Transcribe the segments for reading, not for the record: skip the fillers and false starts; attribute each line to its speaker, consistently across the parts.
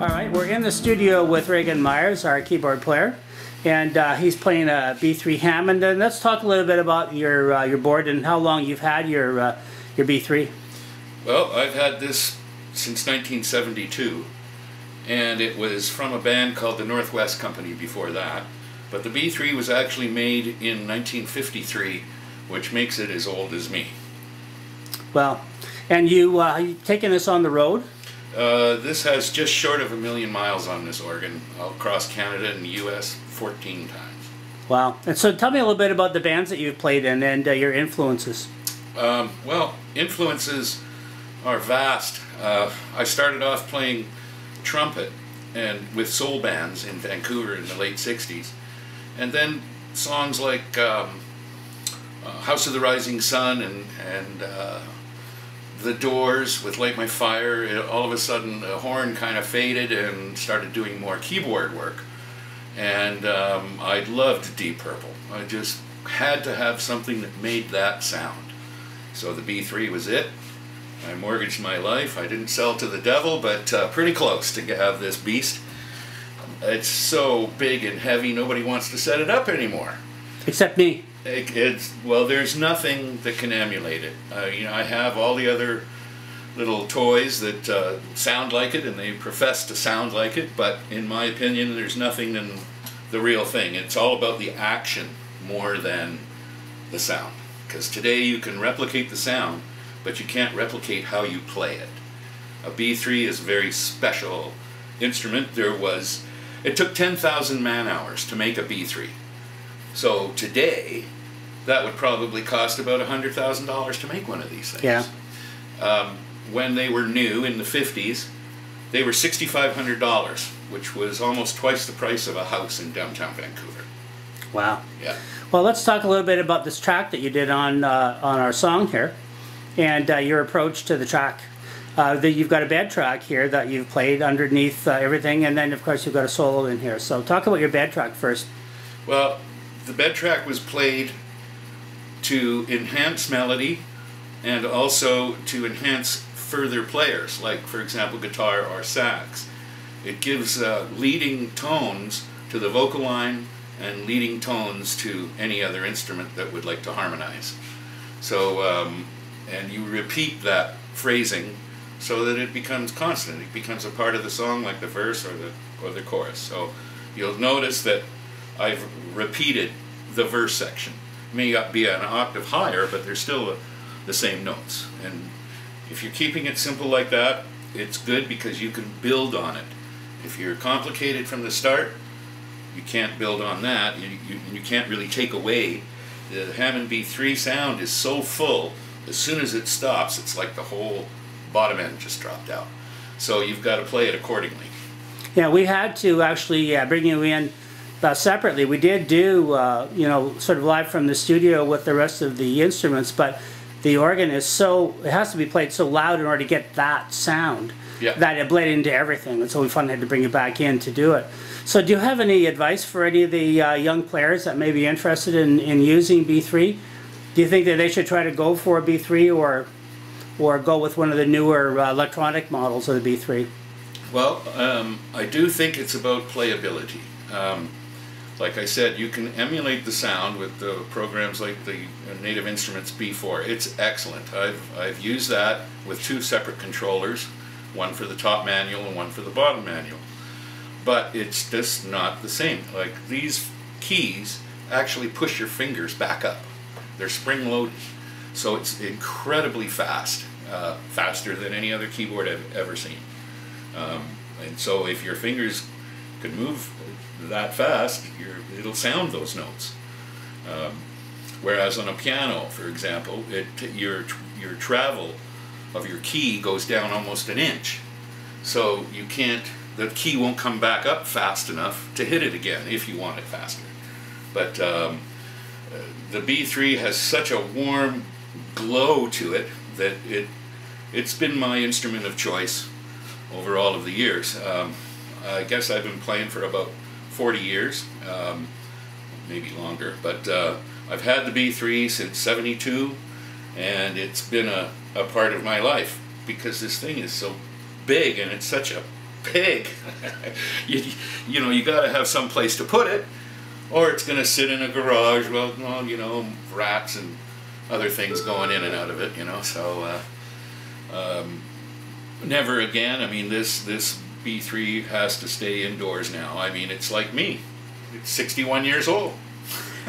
Speaker 1: All right, we're in the studio with Regan Myers, our keyboard player, and he's playing a B3 Hammond. And let's talk a little bit about your board and how long you've had your B3.
Speaker 2: Well, I've had this since 1972, and it was from a band called the Northwest Company before that. But the B3 was actually made in 1953, which makes it as old as me.
Speaker 1: Well, and you taken this on the road?
Speaker 2: This has just short of 1 million miles on this organ, across Canada and the US 14 times.
Speaker 1: Wow. And so tell me a little bit about the bands that you've played in and your influences.
Speaker 2: Well, influences are vast. I started off playing trumpet and with soul bands in Vancouver in the late 60s. And then songs like House of the Rising Sun and The Doors with Light My Fire. All of a sudden the horn kind of faded and started doing more keyboard work. And I loved Deep Purple. I just had to have something that made that sound. So the B3 was it. I mortgaged my life. I didn't sell to the devil, but pretty close to have this beast. It's so big and heavy, nobody wants to set it up anymore.
Speaker 1: Except me.
Speaker 2: Well, there's nothing that can emulate it. You know, I have all the other little toys that sound like it, and they profess to sound like it, but in my opinion, there's nothing in the real thing. It's all about the action more than the sound. Because today you can replicate the sound, but you can't replicate how you play it. A B3 is a very special instrument. It took 10,000 man-hours to make a B3. So today, that would probably cost about $100,000 to make one of these things.
Speaker 1: Yeah.
Speaker 2: When they were new in the 50s, they were $6,500, which was almost twice the price of a house in downtown Vancouver.
Speaker 1: Wow.
Speaker 2: Yeah.
Speaker 1: Well, let's talk a little bit about this track that you did on our song here, and your approach to the track. You've got a bed track here that you've played underneath everything, and then of course you've got a solo in here. So talk about your bed track first.
Speaker 2: Well, the bed track was played to enhance melody and also to enhance further players, like for example guitar or sax. It gives leading tones to the vocal line and leading tones to any other instrument that would like to harmonize. So, and you repeat that phrasing so that it becomes constant. It becomes a part of the song, like the verse or the chorus. So you'll notice that I've repeated the verse section. It may be an octave higher, but they're still the same notes. And if you're keeping it simple like that, it's good because you can build on it. If you're complicated from the start, you can't build on that. You can't really take away. The Hammond B3 sound is so full, as soon as it stops, it's like the whole bottom end just dropped out. So you've got to play it accordingly.
Speaker 1: Yeah, we had to actually bring you in separately. We did do, you know, sort of live from the studio with the rest of the instruments, but the organ is it has to be played so loud in order to get that sound. Yeah. That it bled into everything, and so we finally had to bring it back in to do it. So do you have any advice for any of the young players that may be interested in using B3? Do you think that they should try to go for a B3 or go with one of the newer electronic models of the B3?
Speaker 2: Well, I do think it's about playability. Like I said, you can emulate the sound with the programs like the Native Instruments B4. It's excellent. I've used that with 2 separate controllers, one for the top manual and one for the bottom manual. But it's just not the same. Like, these keys actually push your fingers back up. They're spring-loaded. So it's incredibly fast, faster than any other keyboard I've ever seen. And so if your fingers can move that fast, it'll sound those notes. Whereas on a piano, for example, your travel of your key goes down almost an inch. So the key won't come back up fast enough to hit it again if you want it faster. But the B3 has such a warm glow to it that it's been my instrument of choice over all of the years. I guess I've been playing for about 40 years, maybe longer, but I've had the B3 since '72, and it's been a part of my life because this thing is so big and it's such a big, you know, you got to have some place to put it, or it's going to sit in a garage. Well, you know, rats and other things going in and out of it, you know. So never again. I mean, this B3 has to stay indoors now. I mean, it's like me. It's 61 years old.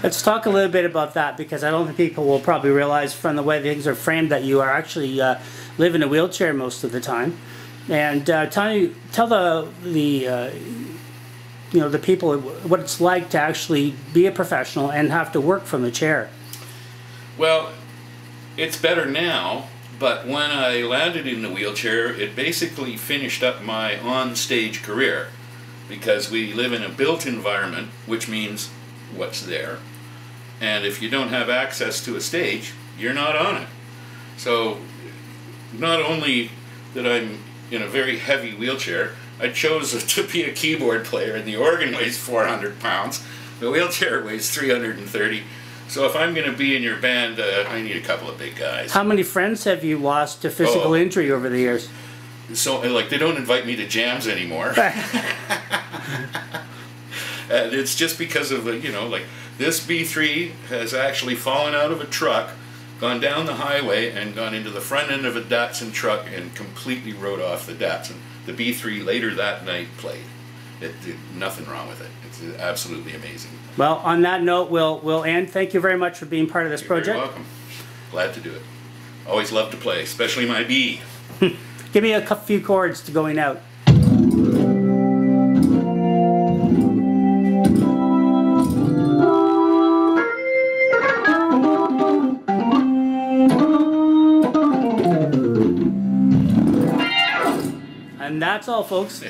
Speaker 1: Let's talk a little bit about that, because I don't think people will probably realize from the way things are framed that you are actually live in a wheelchair most of the time. And tell the you know, the people what it's like to actually be a professional and have to work from a chair.
Speaker 2: Well, it's better now, but when I landed in the wheelchair, it basically finished up my on-stage career, because we live in a built environment, which means what's there, and if you don't have access to a stage, you're not on it. So not only that I'm in a very heavy wheelchair, I chose to be a keyboard player, and the organ weighs 400 pounds, the wheelchair weighs 330. So if I'm going to be in your band, I need a couple of big guys.
Speaker 1: How many friends have you lost to physical injury over the years?
Speaker 2: So, like, they don't invite me to jams anymore. And it's just because of, you know, like, this B3 has actually fallen out of a truck, gone down the highway, and gone into the front end of a Datsun truck and completely rode off the Datsun. The B3 later that night played. It did nothing wrong with it. It's absolutely amazing.
Speaker 1: Well, on that note, we'll end. Thank you very much for being part of this project.
Speaker 2: You're welcome. Glad to do it. Always love to play, especially my B.
Speaker 1: Give me a few chords to going out. And that's all, folks.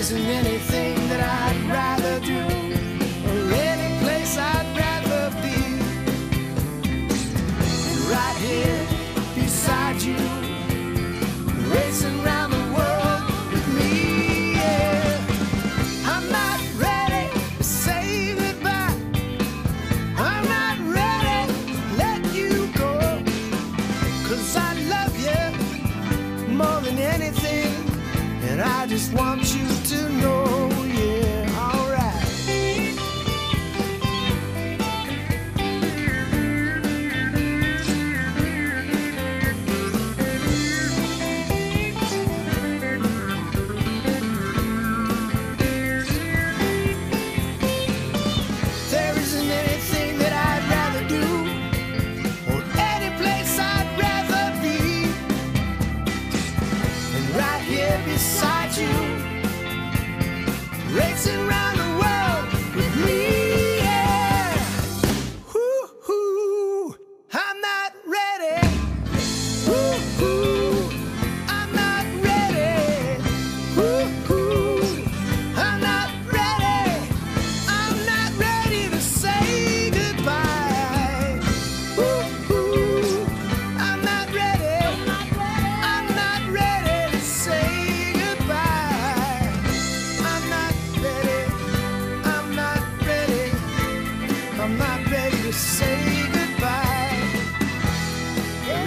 Speaker 3: Isn't anything that I'd rather do, or any place I'd rather be, right here beside you, racing around the world with me, yeah. I'm not ready to say goodbye, I'm not ready to let you go, 'cause I love you more than anything, and I just want you to know, yeah, alright. There isn't anything that I'd rather do, or any place I'd rather be, and right here beside you,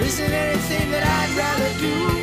Speaker 3: isn't anything that I'd rather do.